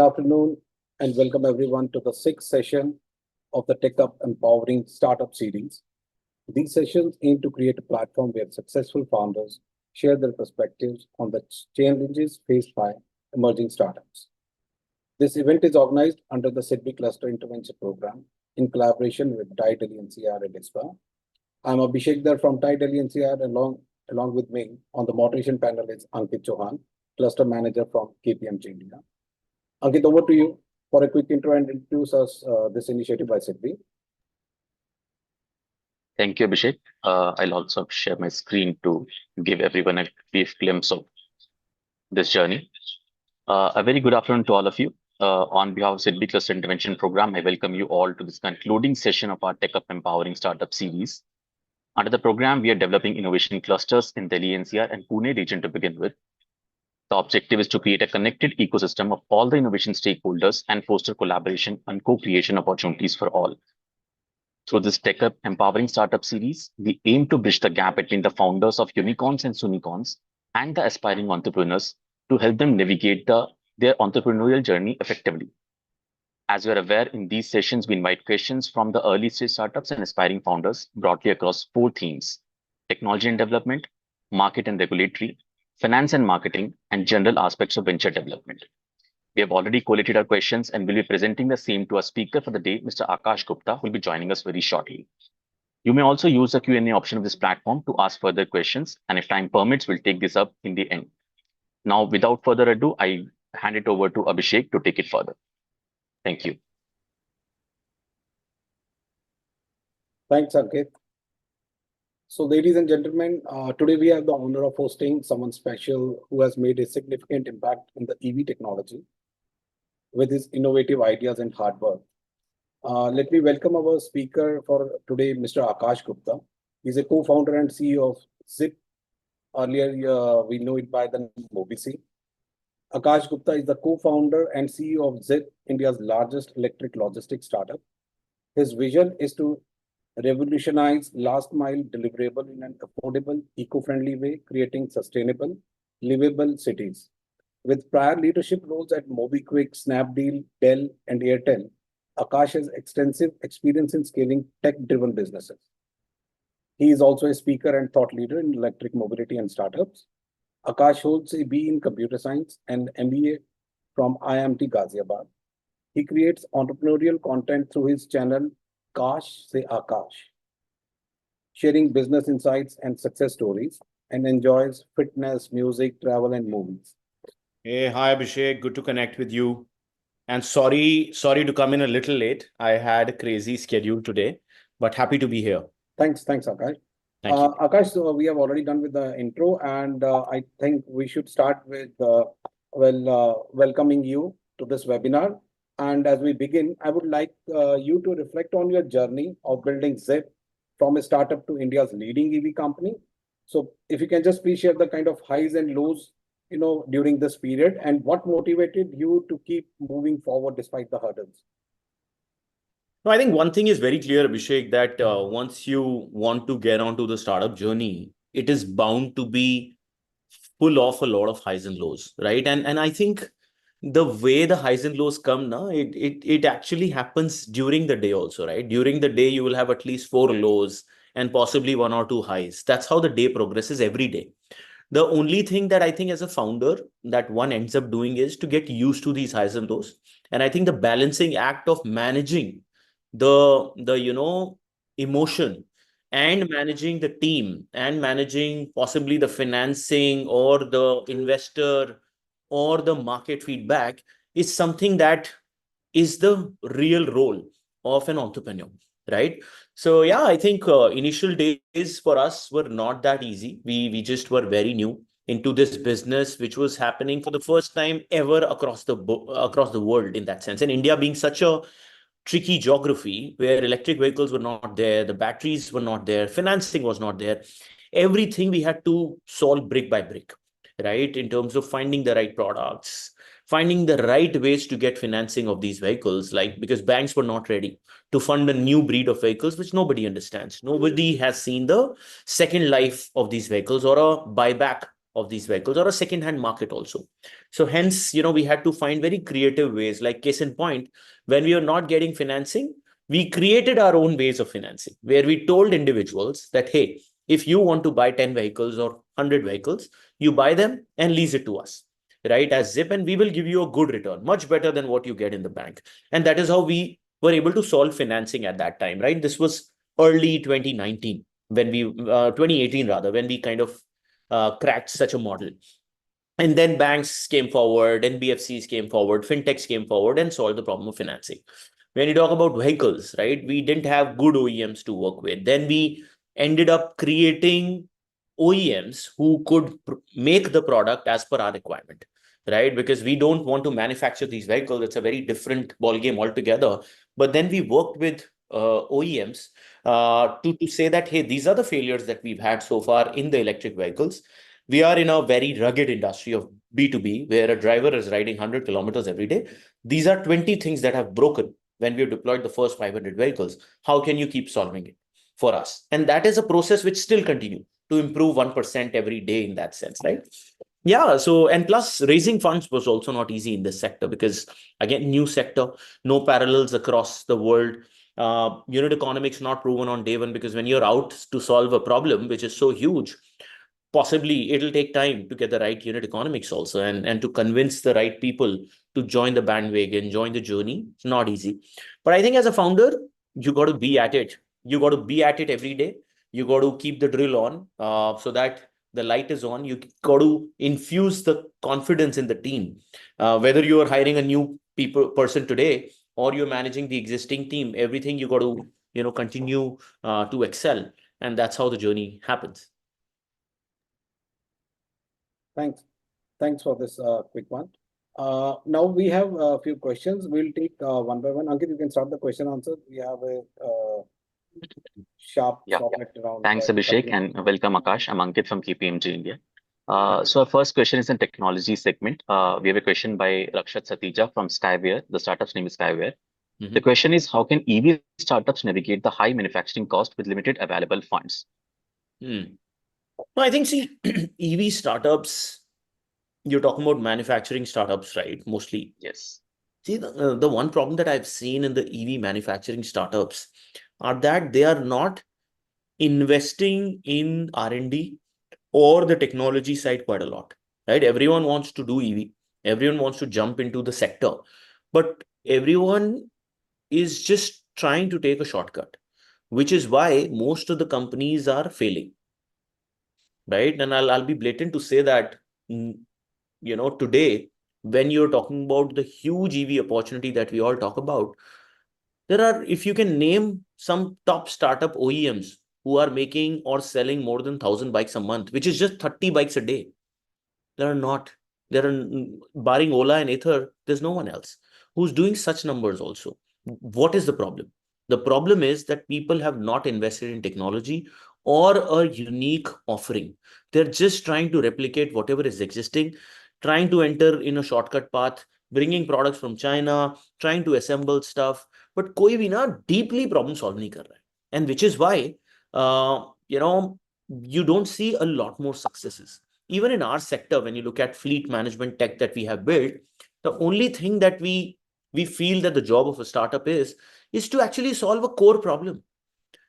afternoon and welcome everyone to the sixth session of the Tech Up Empowering Startup series. These sessions aim to create a platform where successful founders share their perspectives on the challenges faced by emerging startups. This event is organized under the SIDBI Cluster Intervention Program in collaboration with TIE Delhi NCR and ISPA. I'm Abhishek Dar from TIE Delhi NCR. Along with me on the moderation panel is Ankit Chauhan, Cluster Manager from KPMG India. Ankit, over to you for a quick intro and introduce us this initiative by SIDBI. Thank you, Abhishek. I'll also share my screen to give everyone a brief glimpse of this journey. A very good afternoon to all of you. On behalf of SIDBI Cluster Intervention Program, I welcome you all to this concluding session of our Tech Up Empowering Startup series. Under the program, we are developing innovation clusters in Delhi NCR and Pune region to begin with. The objective is to create a connected ecosystem of all the innovation stakeholders and foster collaboration and co-creation opportunities for all. Through this Tech Up Empowering Startup series, we aim to bridge the gap between the founders of unicorns and sunicorns and the aspiring entrepreneurs to help them navigate their entrepreneurial journey effectively. As you're aware, in these sessions, we invite questions from the early stage startups and aspiring founders broadly across 4 themes: technology and development, market and regulatory, finance and marketing, and general aspects of venture development. We have already collated our questions and will be presenting the same to our speaker for the day, Mr. Akash Gupta, who will be joining us very shortly. You may also use the Q&A option of this platform to ask further questions, and if time permits, we'll take this up in the end. Now, without further ado, I hand it over to Abhishek to take it further. Thank you. Thanks, Ankit. So, ladies and gentlemen, today we have the honor of hosting someone special who has made a significant impact in the EV technology with his innovative ideas and hard work. Let me welcome our speaker for today, Mr. Akash Gupta. He's a co-founder and CEO of Zip. Earlier, we know it by the name Mobicy. Akash Gupta is the co-founder and CEO of Zip, India's largest electric logistics startup. His vision is to revolutionize last mile deliverable in an affordable, eco-friendly way, creating sustainable, livable cities. With prior leadership roles at MobiKwik, Snapdeal, Dell, and Airtel, Akash has extensive experience in scaling tech-driven businesses. He is also a speaker and thought leader in electric mobility and startups. Akash holds a BE in computer science and MBA from IIT Ghaziabad. He creates entrepreneurial content through his channel Kash Se Akash, sharing business insights and success stories, and enjoys fitness, music, travel, and movies. Hey, hi Abhishek, good to connect with you. And sorry to come in a little late. I had a crazy schedule today, but happy to be here. Thanks, Akash. Thank you. Akash, so we have already done with the intro, and I think we should start with welcoming you to this webinar. And as we begin, I would like you to reflect on your journey of building Zip from a startup to India's leading EV company. So if you can just please share the kind of highs and lows, during this period, and what motivated you to keep moving forward despite the hurdles. No, I think one thing is very clear, Abhishek, that once you want to get onto the startup journey, it is bound to be full of a lot of highs and lows, right? And I think the way the highs and lows come now, it actually happens during the day also, right? During the day, you will have at least 4 lows and possibly 1 or 2 highs. That's how the day progresses every day. The only thing that I think as a founder that one ends up doing is to get used to these highs and lows. And I think the balancing act of managing the emotion and managing the team and managing possibly the financing or the investor or the market feedback is something that is the real role of an entrepreneur, right? So yeah, I think initial days for us were not that easy. We just were very new into this business, which was happening for the first time ever across the world in that sense. And India being such a tricky geography where electric vehicles were not there, the batteries were not there, financing was not there. Everything we had to solve brick by brick, right? In terms of finding the right products, finding the right ways to get financing of these vehicles, like because banks were not ready to fund a new breed of vehicles, which nobody understands. Nobody has seen the second life of these vehicles or a buyback of these vehicles, or a second-hand market also. So hence, we had to find very creative ways. Like case in point, when we were not getting financing, we created our own ways of financing, where we told individuals that, hey, if you want to buy 10 vehicles or 100 vehicles, you buy them and lease it to us, right, as Zip, and we will give you a good return, much better than what you get in the bank. And that is how we were able to solve financing at that time, right? This was early 2019, when we 2018 rather, when we kind of cracked such a model. And then banks came forward, NBFCs came forward, fintechs came forward and solved the problem of financing. When you talk about vehicles, right, we didn't have good OEMs to work with. Then we ended up creating OEMs who could make the product as per our requirement, right? Because we don't want to manufacture these vehicles. It's a very different ballgame altogether. But then we worked with OEMs to say that, hey, these are the failures that we've had so far in the electric vehicles. We are in a very rugged industry of B2B, where a driver is riding 100 kilometers every day. These are 20 things that have broken when we have deployed the first 500 vehicles. How can you keep solving it for us? And that is a process which still continue to improve 1% every day in that sense, right? Yeah. So, and plus raising funds was also not easy in this sector, because again, new sector, no parallels across the world. Unit economics not proven on day one, because when you're out to solve a problem which is so huge, possibly it'll take time to get the right unit economics also, and to convince the right people to join the bandwagon, join the journey. It's not easy. But I think as a founder, you got to be at it. You got to be at it every day. You got to keep the drill on, so that the light is on. You got to infuse the confidence in the team. Whether you are hiring a new person today, or you're managing the existing team, everything you got to, continue to excel. And that's how the journey happens. Thanks. Thanks for this quick one. Now we have a few questions. We'll take one by one. Ankit, you can start the question answer. We have a sharp Yeah. format around. Thanks, Abhishek, and welcome, Akash. I'm Ankit from KPMG India. So our first question is in technology segment. We have a question by Rakshat Satija from Skyware. The startup's name is Skyware. The question is, how can EV startups navigate the high manufacturing cost with limited available funds? No, I think, see, EV startups, you're talking about manufacturing startups, right? Mostly. Yes. See, the one problem that I've seen in the EV manufacturing startups are that they are not investing in R&D or the technology side quite a lot, right? Everyone wants to do EV. Everyone wants to jump into the sector, but everyone is just trying to take a shortcut, which is why most of the companies are failing, right? And I'll be blatant to say that, today, when you're talking about the huge EV opportunity that we all talk about, there are, if you can name some top startup OEMs who are making or selling more than 1,000 bikes a month, which is just 30 bikes a day. There are not. There are, barring Ola and Ather, there's no one else who's doing such numbers also. What is the problem? The problem is that people have not invested in technology or a unique offering. They're just trying to replicate whatever is existing, trying to enter in a shortcut path, bringing products from China, trying to assemble stuff, but koi bhi na deeply problem solve nahi kar raha hai. And which is why, you don't see a lot more successes. Even in our sector, when you look at fleet management tech that we have built, the only thing that we feel that the job of a startup is to actually solve a core problem,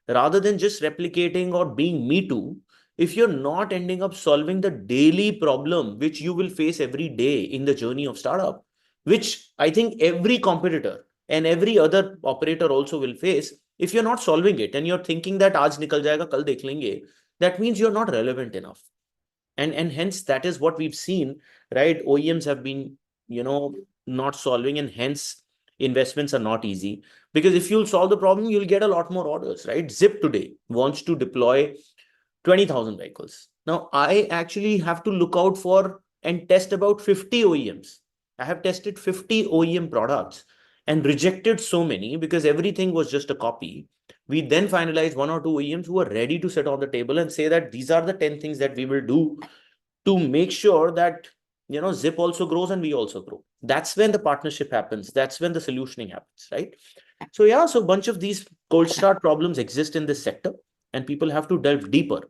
rather than just replicating or being me too. If you're not ending up solving the daily problem which you will face every day in the journey of startup, which I think every competitor and every other operator also will face, if you're not solving it and you're thinking that aaj nikal jayega, kal dekh lenge, that means you're not relevant enough. And hence that is what we've seen, right? OEMs have been, not solving, and hence investments are not easy. Because if you'll solve the problem, you'll get a lot more orders, right? Zip today wants to deploy 20,000 vehicles. Now, I actually have to look out for and test about 50 OEMs. I have tested 50 OEM products and rejected so many because everything was just a copy. We then finalized one or two OEMs who are ready to sit on the table and say that these are the 10 things that we will do to make sure that, Zip also grows and we also grow. That's when the partnership happens. That's when the solutioning happens, right? So yeah, so a bunch of these cold start problems exist in this sector, and people have to delve deeper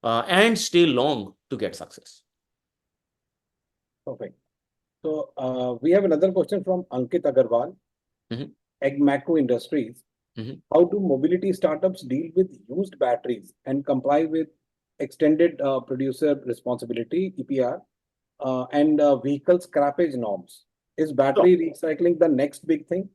and stay long to get success. Perfect. So we have another question from Ankit Agarwal, Mhm. Egg Macro Industries. Mhm. How do mobility startups deal with used batteries and comply with extended producer responsibility (EPR) and vehicle scrappage norms? Is So, battery recycling the next big thing?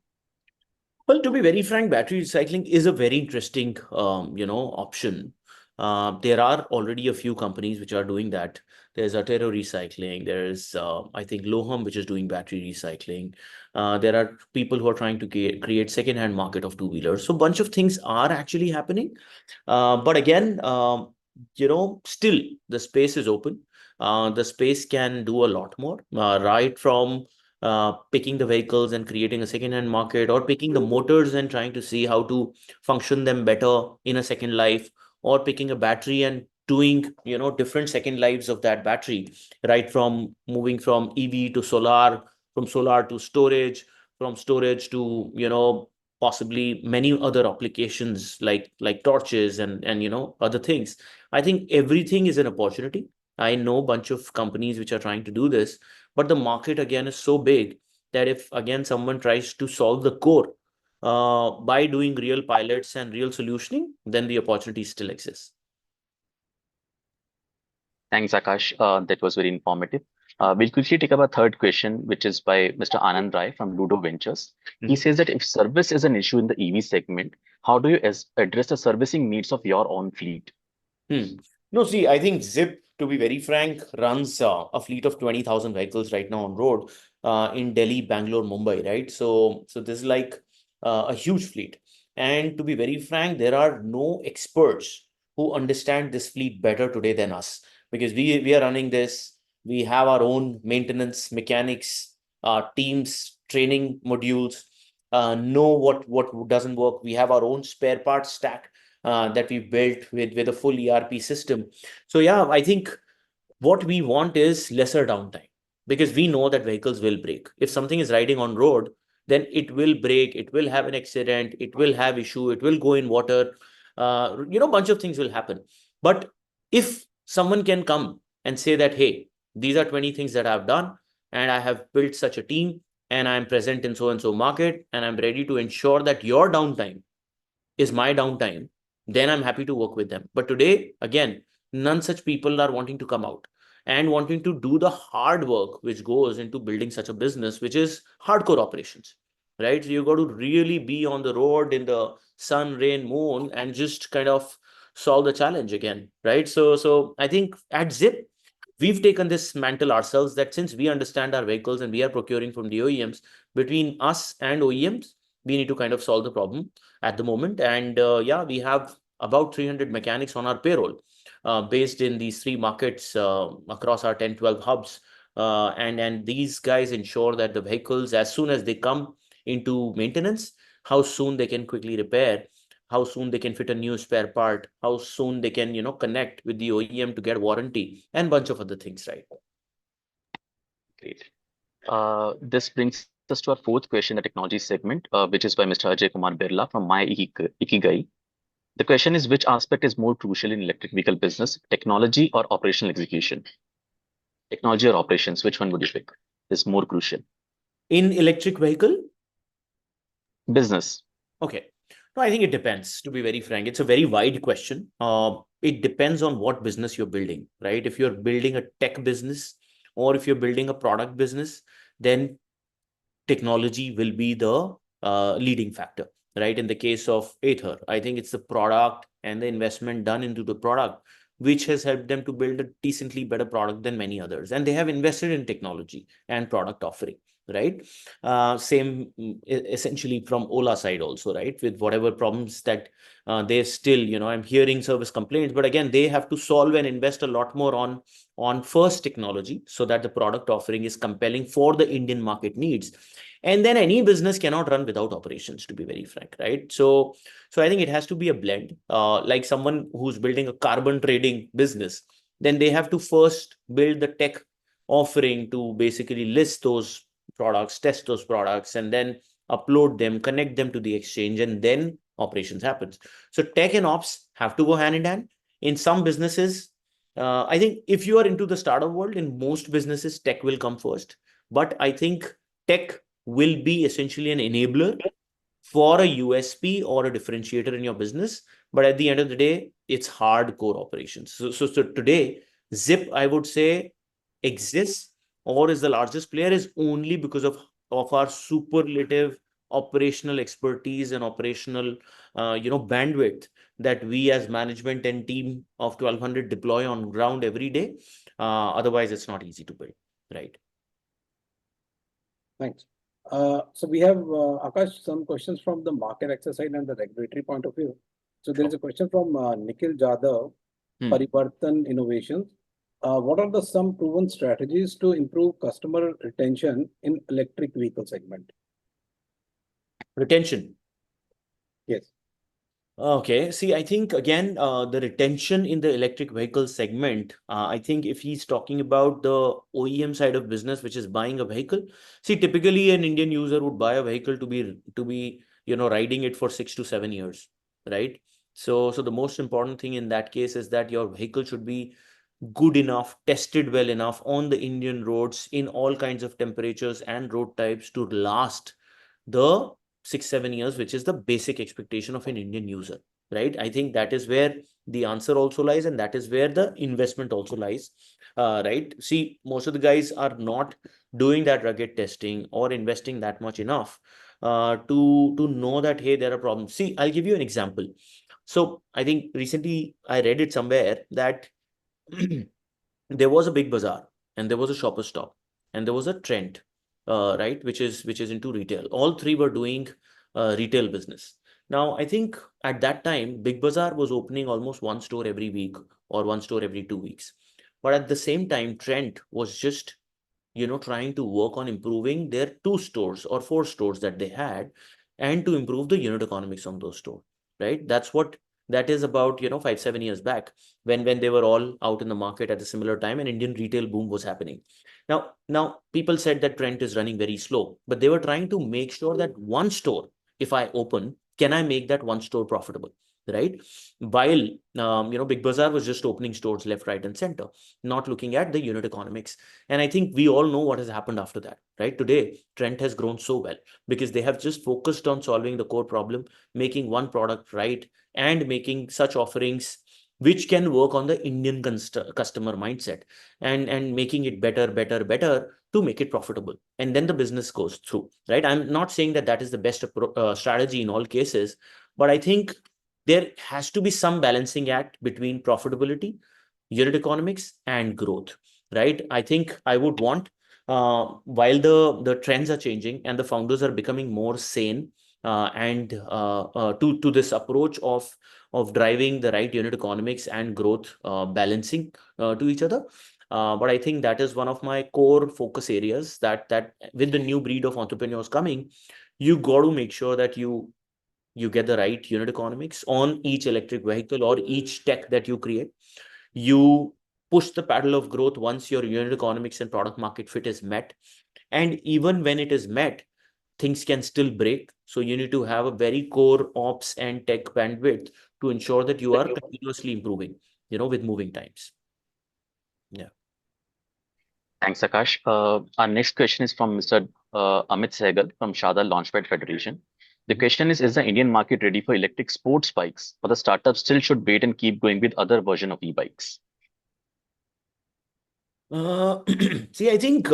well, to be very frank, battery recycling is a very interesting, option. There are already a few companies which are doing that. There's Atero Recycling. There's, I think, Loham, which is doing battery recycling. There are people who are trying to create second-hand market of two-wheelers. So, bunch of things are actually happening. But again, still the space is open. The space can do a lot more, right from picking the vehicles and creating a second-hand market, or picking the motors and trying to see how to function them better in a second life, or picking a battery and doing different second lives of that battery, right from moving from EV to solar, from solar to storage, from storage to possibly many other applications like torches and other things. I think everything is an opportunity. I know a bunch of companies which are trying to do this, but the market again is so big that if again someone tries to solve the core by doing real pilots and real solutioning, then the opportunity still exists. Thanks, Akash. That was very informative. We'll quickly take up a third question, which is by Mr. Anand Rai from Ludo Ventures. He Mhm. says that if service is an issue in the EV segment, how do you address the servicing needs of your own fleet? Hmm. No, see, I think Zip, to be very frank, runs a fleet of 20,000 vehicles right now on road in Delhi, Bangalore, Mumbai, right? So this is like a huge fleet. And to be very frank, there are no experts who understand this fleet better today than us, because we are running this. We have our own maintenance, mechanics, teams, training modules, know what doesn't work. We have our own spare parts stack that we built with a full ERP system. So yeah, I think what we want is lesser downtime, because we know that vehicles will break. If something is riding on road, then it will break, it will have an accident, it will have issue, it will go in water. Bunch of things will happen. But if someone can come and say that, hey, these are 20 things that I've done, and I have built such a team, and I'm present in so and so market, and I'm ready to ensure that your downtime is my downtime, then I'm happy to work with them. But today, again, none such people are wanting to come out and wanting to do the hard work which goes into building such a business, which is hardcore operations, right? So you got to really be on the road in the sun, rain, moon, and just kind of solve the challenge again, right? So I think at Zip, we've taken this mantle ourselves, that since we understand our vehicles and we are procuring from the OEMs, between us and OEMs, we need to kind of solve the problem at the moment. And yeah, we have about 300 mechanics on our payroll based in these three markets across our 10, 12 hubs. And these guys ensure that the vehicles, as soon as they come into maintenance, how soon they can quickly repair, how soon they can fit a new spare part, how soon they can, connect with the OEM to get warranty, and bunch of other things, right? Great. This brings us to our fourth question, the technology segment, which is by Mr. Ajay Kumar Birla from My Ikigai. The question is, which aspect is more crucial in electric vehicle business, technology or operational execution? Technology or operations, which one would you pick is more crucial? In electric vehicle, Business. okay. No, I think it depends, to be very frank. It's a very wide question. It depends on what business you're building, right? If you're building a tech business or if you're building a product business, then technology will be the leading factor, right? In the case of Ather, I think it's the product and the investment done into the product which has helped them to build a decently better product than many others. And they have invested in technology and product offering, right? Same essentially from Ola side also, right? With whatever problems that they still, I'm hearing service complaints, but again, they have to solve and invest a lot more on first technology so that the product offering is compelling for the Indian market needs. And then any business cannot run without operations, to be very frank, right? So I think it has to be a blend. Like someone who's building a carbon trading business, then they have to first build the tech offering to basically list those products, test those products, and then upload them, connect them to the exchange, and then operations happens. So tech and ops have to go hand in hand. In some businesses, I think if you are into the startup world, in most businesses, tech will come first. But I think tech will be essentially an enabler for a USP or a differentiator in your business. But at the end of the day, it's hardcore operations. So today, Zip, I would say, exists or is the largest player is only because of our superlative operational expertise and operational bandwidth that we as management and team of 1200 deploy on ground every day. Otherwise, it's not easy to build, right? Thanks. So we have Akash, some questions from the market access side and the regulatory point of view. So there is a question from Nikhil Jadhav, Parivartan Innovations. What are the some proven strategies to improve customer retention in electric vehicle segment? Retention. Yes. Okay. See, I think again, the retention in the electric vehicle segment, I think if he's talking about the OEM side of business, which is buying a vehicle, see, typically an Indian user would buy a vehicle to be riding it for 6 to 7 years, right? So the most important thing in that case is that your vehicle should be good enough, tested well enough on the Indian roads in all kinds of temperatures and road types to last the 6 7 years, which is the basic expectation of an Indian user, right? I think that is where the answer also lies, and that is where the investment also lies, right? See, most of the guys are not doing that rugged testing or investing that much enough to know that, hey, there are problems. See, I'll give you an example. So I think recently I read it somewhere that there was a big bazaar and there was a shopper stop and there was a trend, right, which is into retail. All three were doing retail business. Now, I think at that time, Big Bazaar was opening almost one store every week or one store every 2 weeks. But at the same time, Trent was just trying to work on improving their 2 stores or 4 stores that they had and to improve the unit economics on those stores, right? That's what that is about, 5 7 years back when they were all out in the market at a similar time and Indian retail boom was happening. Now people said that Trent is running very slow, but they were trying to make sure that one store, if I open, can I make that one store profitable? Right. While Big Bazaar was just opening stores left, right, and center, not looking at the unit economics. And I think we all know what has happened after that, right? Today, Trent has grown so well because they have just focused on solving the core problem, making one product right, and making such offerings which can work on the Indian customer mindset and making it better to make it profitable. And then the business goes through, right? I'm not saying that that is the best strategy in all cases, but I think there has to be some balancing act between profitability, unit economics, and growth, right? I think I would want, while the trends are changing and the founders are becoming more sane and to this approach of driving the right unit economics and growth balancing to each other. But I think that is one of my core focus areas that with the new breed of entrepreneurs coming, you got to make sure that you get the right unit economics on each electric vehicle or each tech that you create. You push the paddle of growth once your unit economics and product market fit is met. And even when it is met, things can still break. So you need to have a very core ops and tech bandwidth to ensure that you are continuously improving, with moving times. Yeah. Thanks, Akash. Our next question is from Mr. Amit Sehgal from Shada Launchpad Federation. The question is the Indian market ready for electric sports bikes, or the startups still should wait and keep going with other version of e-bikes? See, I think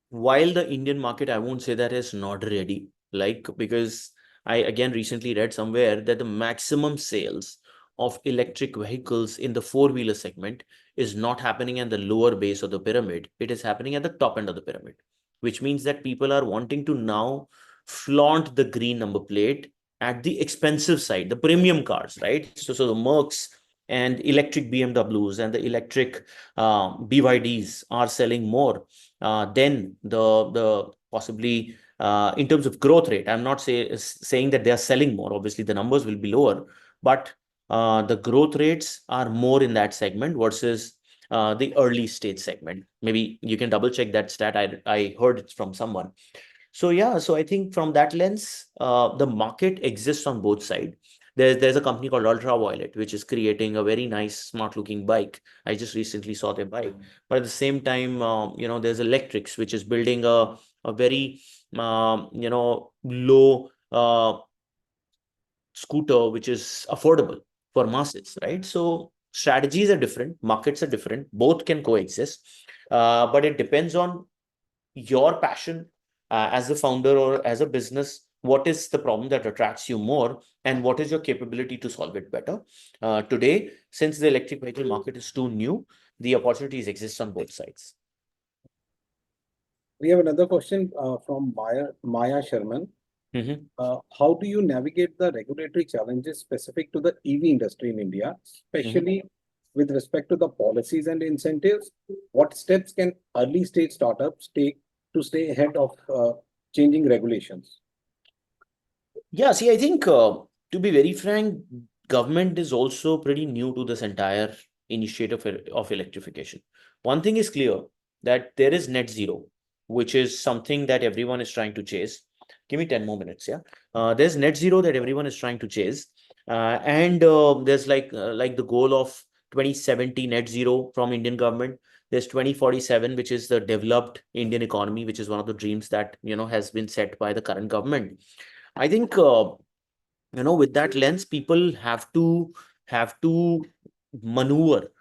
while the Indian market, I won't say that is not ready, because I again recently read somewhere that the maximum sales of electric vehicles in the four-wheeler segment is not happening at the lower base of the pyramid. It is happening at the top end of the pyramid, which means that people are wanting to now flaunt the green number plate at the expensive side, the premium cars, right? So the Mercs and electric BMWs and the electric BYDs are selling more then the possibly in terms of growth rate. I'm not saying that they are selling more. Obviously, the numbers will be lower, but the growth rates are more in that segment versus the early stage segment. Maybe you can double check that stat. I heard it from someone. So yeah, so I think from that lens, the market exists on both sides. There's a company called Ultraviolet, which is creating a very nice, smart-looking bike. I just recently saw their bike. But at the same time, there's Electrics, which is building a very low scooter, which is affordable for masses, right? So strategies are different, markets are different, both can coexist, but it depends on your passion as a founder or as a business. What is the problem that attracts you more, and what is your capability to solve it better? Today, since the electric vehicle market is too new, the opportunities exist on both sides. We have another question from Maya Sharman. Mm-hmm. How do you navigate the regulatory challenges specific to the EV industry in India, especially with respect to the policies and incentives? What steps can early stage startups take to stay ahead of changing regulations? Yeah, see, I think to be very frank, government is also pretty new to this entire initiative of electrification. One thing is clear, that there is net zero, which is something that everyone is trying to chase. Give me 10 more minutes, yeah. There's net zero that everyone is trying to chase, and there's like the goal of 2070 net zero from Indian government. There's 2047, which is the developed Indian economy, which is one of the dreams that has been set by the current government. I think with that lens, people have to maneuver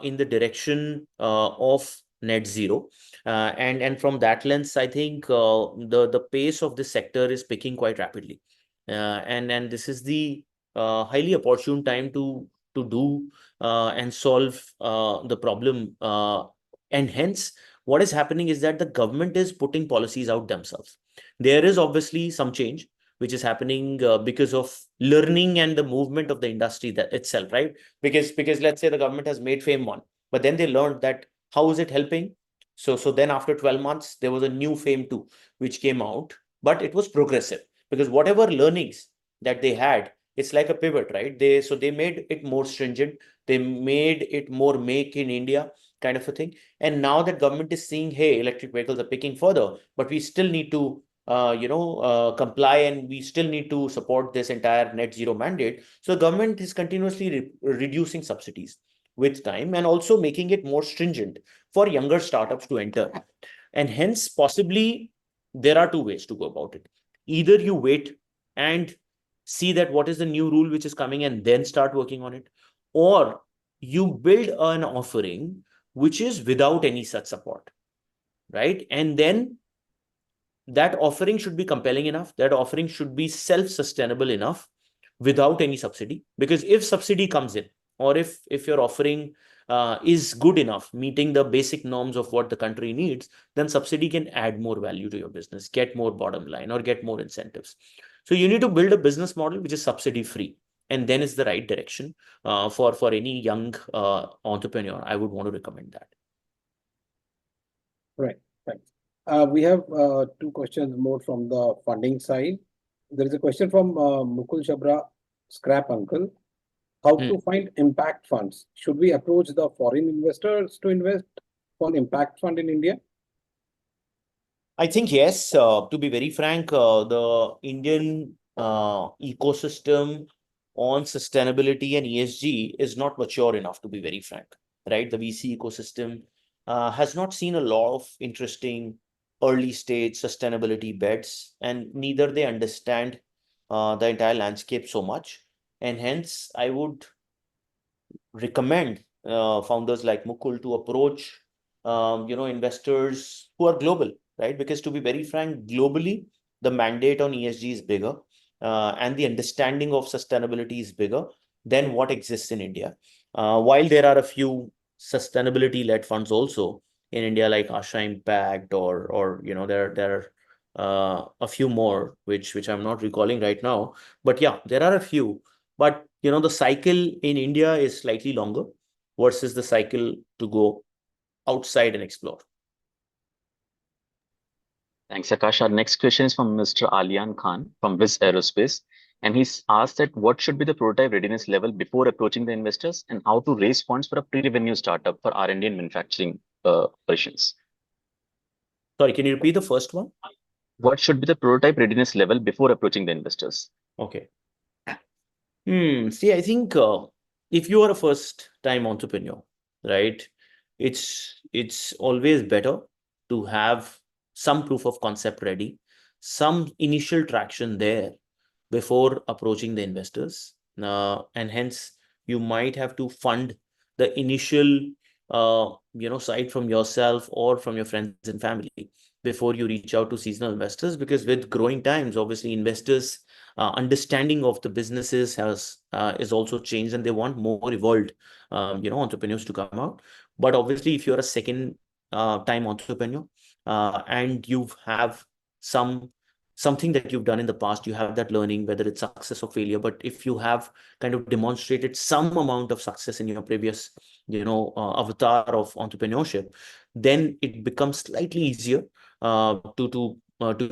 in the direction of net zero, and from that lens, I think the pace of this sector is picking quite rapidly, and this is the highly opportune time to do and solve the problem, and hence what is happening is that the government is putting policies out themselves. There is obviously some change which is happening because of learning and the movement of the industry that itself, right? Because let's say the government has made FAME 1, but then they learned that how is it helping? So then after 12 months, there was a new FAME 2, which came out, but it was progressive because whatever learnings that they had, it's like a pivot, right? They made it more stringent. They made it more make in India kind of a thing. And now that government is seeing, hey, electric vehicles are picking further, but we still need to comply, and we still need to support this entire net zero mandate. So government is continuously reducing subsidies with time, and also making it more stringent for younger startups to enter. And hence, possibly, there are two ways to go about it. Either you wait and see that what is the new rule which is coming and then start working on it, or you build an offering which is without any such support, right? And then that offering should be compelling enough, that offering should be self-sustainable enough without any subsidy. Because if subsidy comes in, or if your offering is good enough, meeting the basic norms of what the country needs, then subsidy can add more value to your business, get more bottom line, or get more incentives. So you need to build a business model which is subsidy free, and then it's the right direction for any young entrepreneur. I would want to recommend that. Right. Thanks. We have two questions more from the funding side. There is a question from Mukul Chabra, Scrap Uncle. How to find impact funds? Should we approach the foreign investors to invest for impact fund in India? I think yes. To be very frank, the Indian ecosystem on sustainability and ESG is not mature enough, to be very frank, right? The VC ecosystem has not seen a lot of interesting early stage sustainability bets, and neither they understand the entire landscape so much. And hence, I would recommend founders like Mukul to approach investors who are global, right? Because to be very frank, globally, the mandate on ESG is bigger, and the understanding of sustainability is bigger than what exists in India. While there are a few sustainability-led funds also in India, like Asha Impact, or there are a few more which I'm not recalling right now. But yeah, there are a few. But the cycle in India is slightly longer versus the cycle to go outside and explore. Thanks, Akash. Our next question is from Mr. Alian Khan from Viz Aerospace. And he's asked that what should be the prototype readiness level before approaching the investors, and how to raise funds for a pre-revenue startup for R&D and manufacturing operations. Sorry, can you repeat the first one? What should be the prototype readiness level before approaching the investors? Okay. See, I think if you are a first-time entrepreneur, right, it's always better to have some proof of concept ready, some initial traction there before approaching the investors. And hence, you might have to fund the initial, side from yourself or from your friends and family before you reach out to seasonal investors. Because with growing times, obviously, investors' understanding of the businesses is also changed, and they want more evolved, entrepreneurs to come out. But obviously, if you're a second time entrepreneur and you have something that you've done in the past, you have that learning, whether it's success or failure. But if you have kind of demonstrated some amount of success in your previous, avatar of entrepreneurship, then it becomes slightly easier to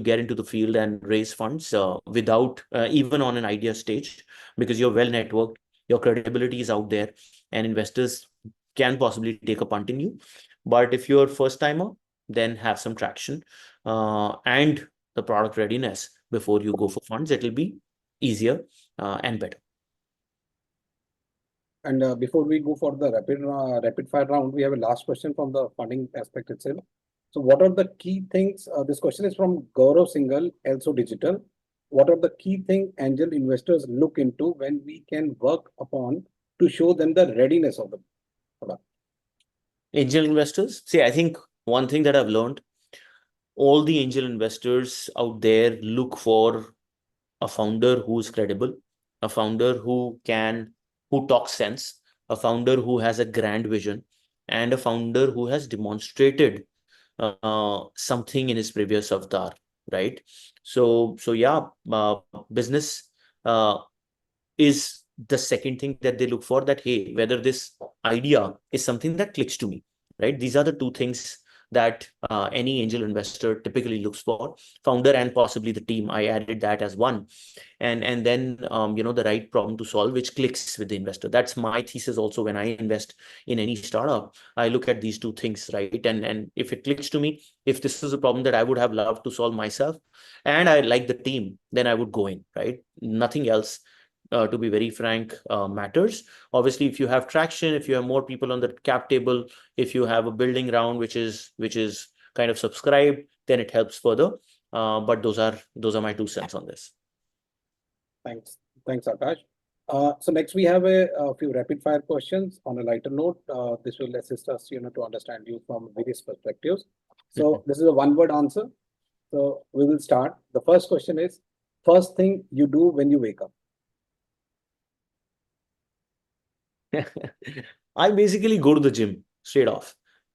get into the field and raise funds without even on an idea stage, because you're well networked, your credibility is out there, and investors can possibly take a punt in you. But if you're first timer, then have some traction and the product readiness before you go for funds. It will be easier and better. And before we go for the rapid fire round, we have a last question from the funding aspect itself. So what are the key things? This question is from Gaurav Singhal, also digital. What are the key things angel investors look into when we can work upon to show them the readiness of the product? Angel investors, see, I think one thing that I've learned, all the angel investors out there look for a founder who's credible, a founder who talks sense, a founder who has a grand vision, and a founder who has demonstrated something in his previous avatar, right? So yeah, business uh, is the second thing that they look for, that hey, whether this idea is something that clicks to me, right? These are the two things that any angel investor typically looks for. Founder and possibly the team, I added that as one. And then the right problem to solve which clicks with the investor. That's my thesis also. When I invest in any startup, I look at these two things, right? And if it clicks to me, if this is a problem that I would have loved to solve myself and I like the team, then I would go in, right? Nothing else, to be very frank, matters. Obviously, if you have traction, if you have more people on the cap table, if you have a building round which is kind of subscribed, then it helps further. But those are my 2 cents on this. Thanks. Thanks, Akash. So next we have a few rapid fire questions on a lighter note. This will assist us, to understand you from various perspectives. So this is a one-word answer. So we will start. The first question is, first thing you do when you wake up? I basically go to the gym straight off,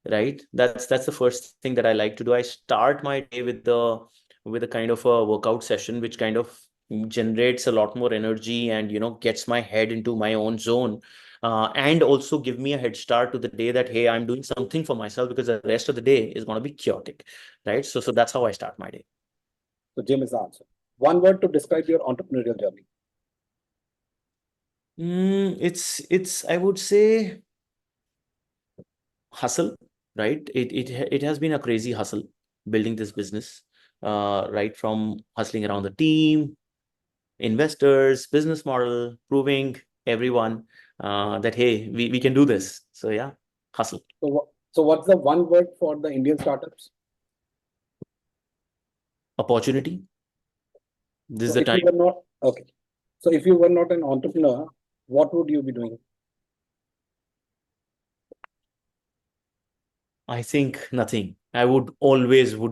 right? That's the first thing that I like to do. I start my day with a kind of a workout session, which kind of generates a lot more energy and gets my head into my own zone, and also give me a head start to the day, that hey, I'm doing something for myself, because the rest of the day is going to be chaotic, right? So that's how I start my day. So gym is the answer. One word to describe your entrepreneurial journey. It's I would say hustle, right? It has been a crazy hustle building this business, right from hustling around the team, investors, business model, proving everyone that hey, we can do this. So yeah, hustle. So what's the one word for the Indian startups? Opportunity. This is So the if you time. were not okay, so if you were not an entrepreneur, what would you be doing? I think nothing. I would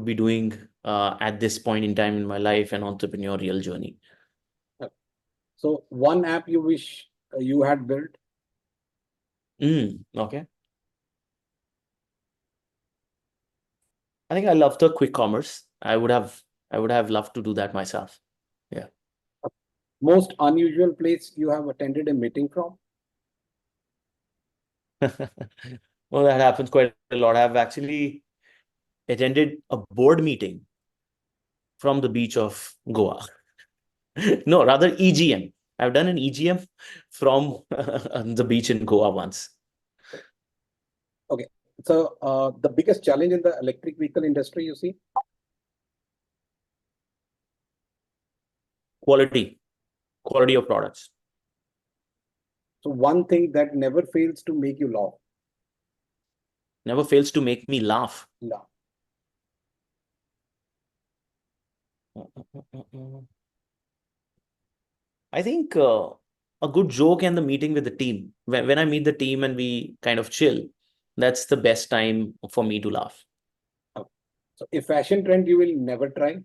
be doing at this point in time in my life an entrepreneurial journey. So one app you wish you had built? Okay. I think I love the quick commerce. I would have loved to do that myself. Yeah. Most unusual place you have attended a meeting from? Well, that happens quite a lot. I've actually attended a board meeting from the beach of Goa. No, rather EGM. I've done an EGM from the beach in Goa once. Okay. So the biggest challenge in the electric vehicle industry you see? Quality of products. So one thing that never fails to make you laugh. Never fails to make me laugh. Laugh. I think a good joke and the meeting with the team. When I meet the team and we kind of chill, that's the best time for me to laugh. So a fashion trend you will never try.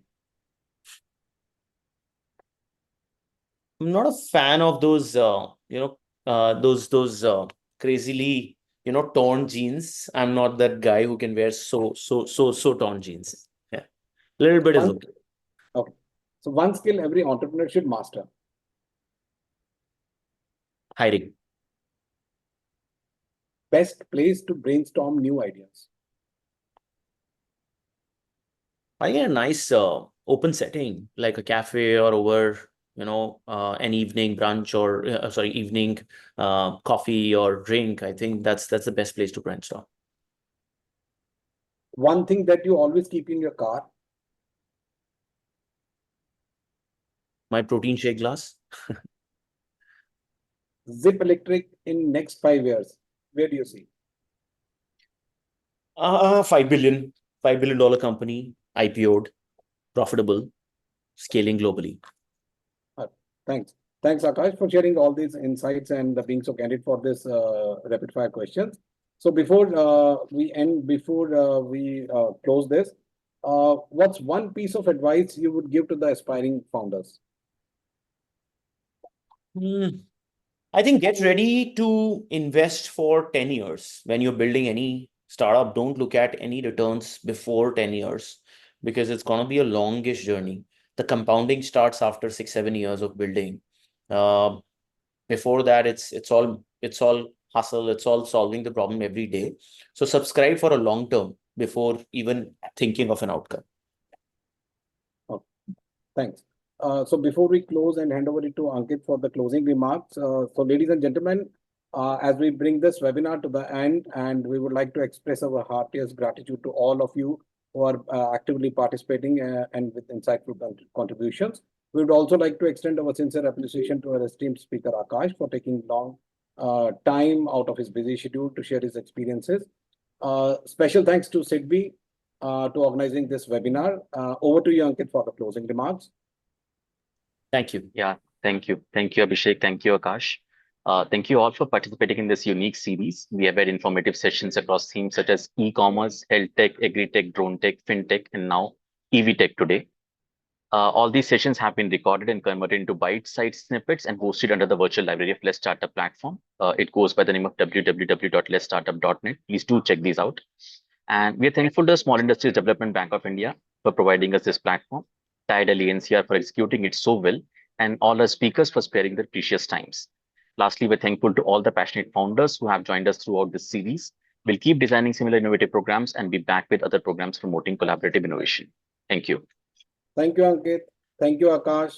I'm not a fan of those, those crazily, torn jeans. I'm not that guy who can wear so torn jeans. Yeah, a little bit is One, okay. okay. So one skill every entrepreneur should master. Hiring. Best place to brainstorm new ideas. I get a nice open setting like a cafe or over an evening brunch or evening coffee or drink. I think that's the best place to brainstorm. One thing that you always keep in your car. My protein shake glass. Zip Electric in next 5 years. Where do you see? 5 billion, $5 billion company, IPO'd, profitable, scaling globally. Thanks. Thanks, Akash, for sharing all these insights and being so candid for this rapid fire questions. So before we close this, what's one piece of advice you would give to the aspiring founders? I think get ready to invest for 10 years. When you're building any startup, don't look at any returns before 10 years because it's going to be a longish journey. The compounding starts after 6-7 years of building. Before that, it's all hustle. It's all solving the problem every day. So subscribe for a long term before even thinking of an outcome. Oh, thanks. So before we close and hand over it to Ankit for the closing remarks, so ladies and gentlemen, as we bring this webinar to the end, and we would like to express our heartiest gratitude to all of you who are actively participating and with insightful contributions. We would also like to extend our sincere appreciation to our esteemed speaker Akash for taking long time out of his busy schedule to share his experiences. Special thanks to Sidbi to organizing this webinar. Over to you, Ankit, for the closing remarks. Thank you. Yeah, thank you. Thank you, Abhishek. Thank you, Akash. Thank you all for participating in this unique series. We have had informative sessions across themes such as e-commerce, health tech, agri-tech, drone tech, fintech, and now EV tech today. All these sessions have been recorded and converted into bite-sized snippets and hosted under the virtual library of Let's Startup platform. It goes by the name of www.letsstartup.net. Please do check these out. And we are thankful to the Small Industries Development Bank of India for providing us this platform, Tidal NCR for executing it so well, and all our speakers for sparing their precious times. Lastly, we're thankful to all the passionate founders who have joined us throughout this series. We'll keep designing similar innovative programs and be back with other programs promoting collaborative innovation. Thank you. Thank you, Ankit. Thank you, Akash.